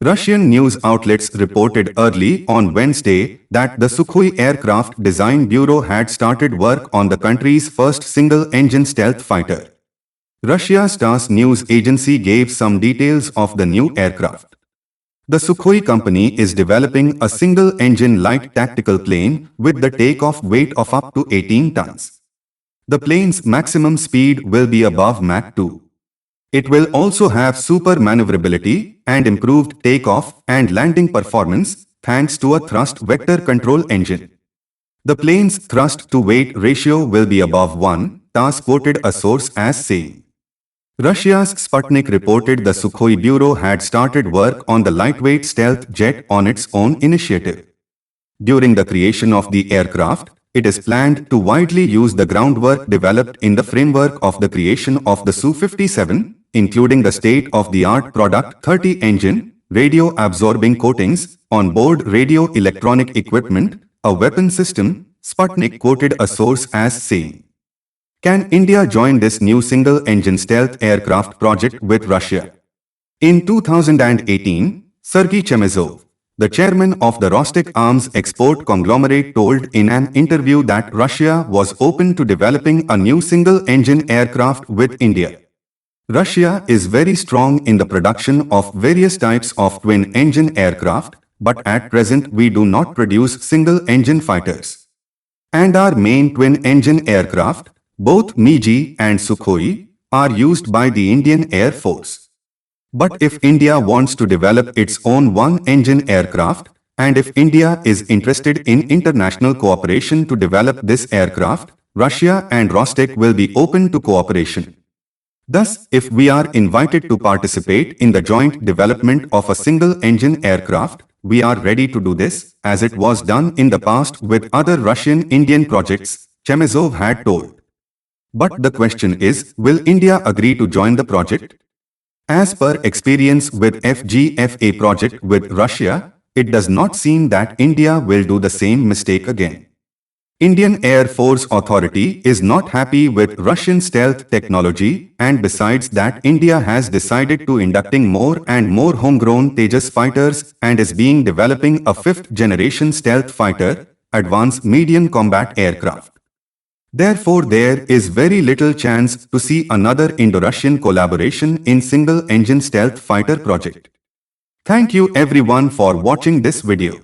Russian news outlets reported early on Wednesday that the Sukhoi Aircraft Design Bureau had started work on the country's first single-engine stealth fighter. Russia's TASS news agency gave some details of the new aircraft. The Sukhoi company is developing a single-engine light tactical plane with the takeoff weight of up to 18 tons. The plane's maximum speed will be above Mach 2. It will also have super maneuverability and improved takeoff and landing performance thanks to a thrust vector control engine. The plane's thrust-to-weight ratio will be above 1, TASS quoted a source as saying. Russia's Sputnik reported the Sukhoi Bureau had started work on the lightweight stealth jet on its own initiative. During the creation of the aircraft, it is planned to widely use the groundwork developed in the framework of the creation of the Su-57, including the state-of-the-art Product 30 engine, radio-absorbing coatings, on-board radio-electronic equipment, a weapon system, Sputnik quoted a source as saying. Can India join this new single-engine stealth aircraft project with Russia? In 2018, Sergei Chemezov, the chairman of the Rostec Arms export conglomerate, told in an interview that Russia was open to developing a new single-engine aircraft with India. Russia is very strong in the production of various types of twin-engine aircraft, but at present we do not produce single-engine fighters. And our main twin-engine aircraft, both Mi-G and Sukhoi, are used by the Indian Air Force. But if India wants to develop its own one-engine aircraft, and if India is interested in international cooperation to develop this aircraft, Russia and Rostec will be open to cooperation. Thus, if we are invited to participate in the joint development of a single-engine aircraft, we are ready to do this, as it was done in the past with other Russian-Indian projects, Chemezov had told. But the question is, will India agree to join the project? As per experience with FGFA project with Russia, it does not seem that India will do the same mistake again. Indian Air Force Authority is not happy with Russian stealth technology, and besides that, India has decided to inducting more and more homegrown Tejas fighters and is developing a fifth-generation stealth fighter, advanced medium combat aircraft. Therefore, there is very little chance to see another Indo-Russian collaboration in single-engine stealth fighter project. Thank you everyone for watching this video.